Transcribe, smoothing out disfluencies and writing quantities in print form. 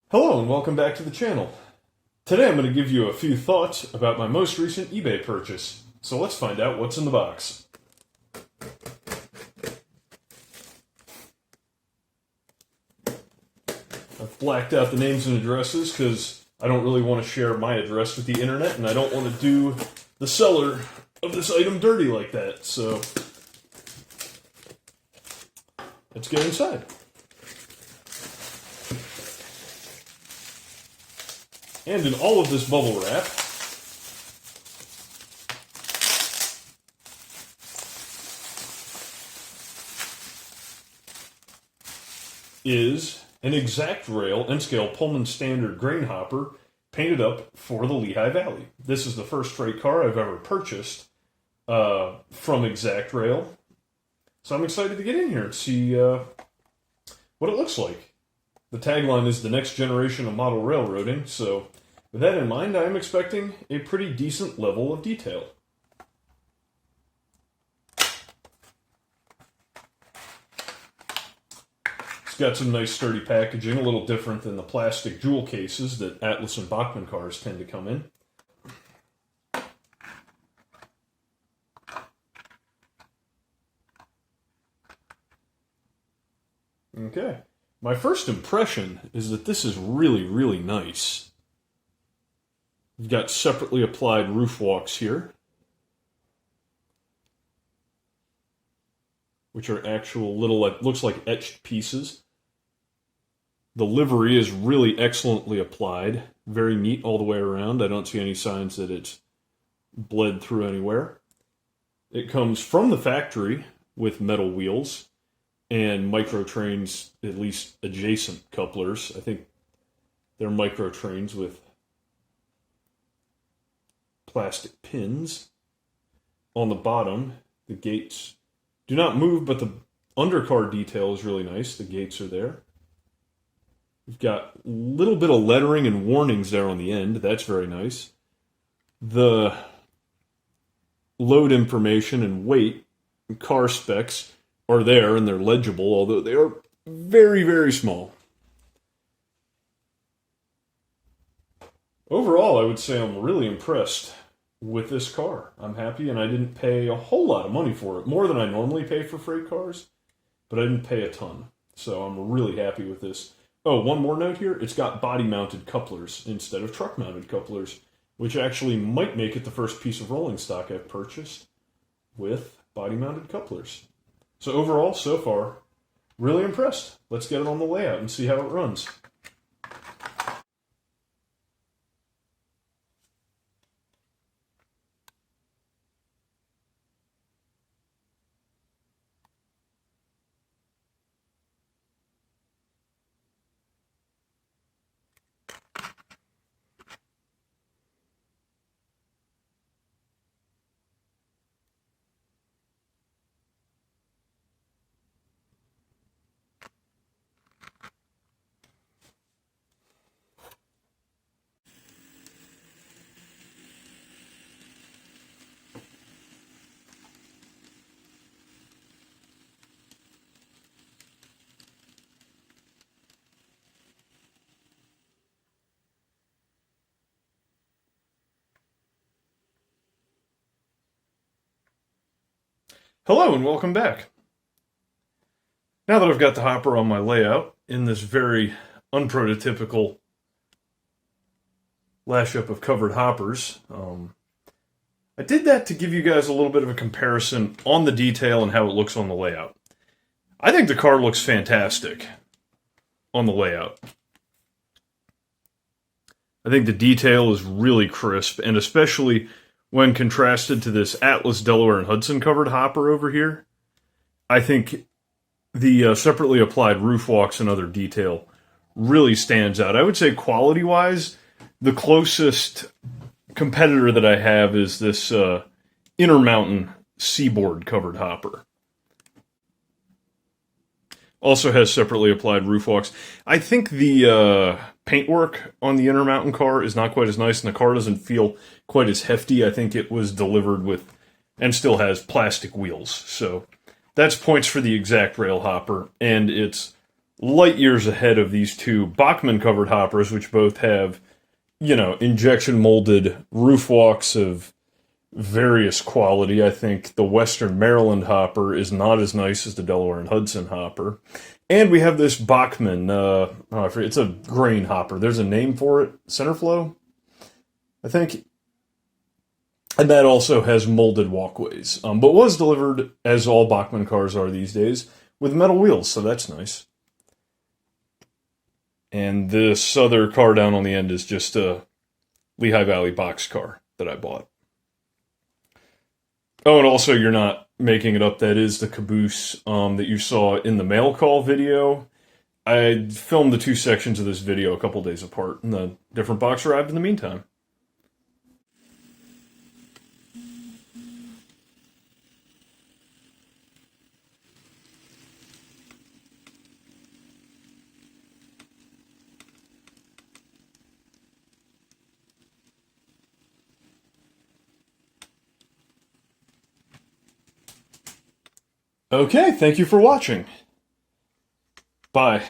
Hello and welcome back to the channel. Today I'm going to give you a few thoughts about my most recent eBay purchase. So let's find out what's in the box. I've blacked out the names and addresses because I don't really want to share my address with the internet and I don't want to do the seller of this item dirty like that. So let's get inside. And in all of this bubble wrap is an ExactRail N-scale Pullman Standard grain hopper painted up for the Lehigh Valley. This is the first freight car I've ever purchased from ExactRail. So I'm excited to get in here and see what it looks like. The tagline is the next generation of model railroading, so with that in mind, I'm expecting a pretty decent level of detail. It's got some nice sturdy packaging, a little different than the plastic jewel cases that Atlas and Bachmann cars tend to come in. Okay. My first impression is that this is really nice. You've got separately applied roof walks here, which are actual little, looks like etched pieces. The livery is really excellently applied, very neat all the way around. I don't see any signs that it's bled through anywhere. It comes from the factory with metal wheels and micro trains, at least adjacent couplers. I think they're micro trains with plastic pins. On the bottom, the gates do not move, but the undercar detail is really nice. The gates are there. We've got a little bit of lettering and warnings there on the end. That's very nice. The load information and weight and car specs are there and they're legible, although they are very small. Overall, I would say I'm really impressed with this car. I'm happy, and I didn't pay a whole lot of money for it. More than I normally pay for freight cars, but I didn't pay a ton. So I'm really happy with this. Oh, one more note here. It's got body-mounted couplers instead of truck-mounted couplers, which actually might make it the first piece of rolling stock I've purchased with body-mounted couplers. So overall, so far, really impressed. Let's get it on the layout and see how it runs. Hello and welcome back. Now that I've got the hopper on my layout in this very unprototypical lash-up of covered hoppers, I did that to give you guys a little bit of a comparison on the detail and how it looks on the layout. I think the car looks fantastic on the layout. I think the detail is really crisp, and especially when contrasted to this Atlas, Delaware, and Hudson covered hopper over here, I think the separately applied roof walks and other detail really stands out. I would say quality-wise, the closest competitor that I have is this Intermountain Seaboard covered hopper. Also has separately applied roof walks. I think the paintwork on the Intermountain car is not quite as nice, and the car doesn't feel quite as hefty. I think it was delivered with, and still has, plastic wheels. So that's points for the ExactRail hopper, and it's light years ahead of these two Bachmann-covered hoppers, which both have, injection molded roof walks of various quality. I think the Western Maryland hopper is not as nice as the Delaware and Hudson hopper. And we have this Bachmann, I forget, it's a grain hopper. There's a name for it, Centerflow, I think. And that also has molded walkways, but was delivered, as all Bachmann cars are these days, with metal wheels, so that's nice. And this other car down on the end is just a Lehigh Valley box car that I bought. Oh, and also, you're not making it up, that is the caboose that you saw in the mail call video. I filmed the two sections of this video a couple days apart, and the different box arrived in the meantime. Okay, thank you for watching. Bye.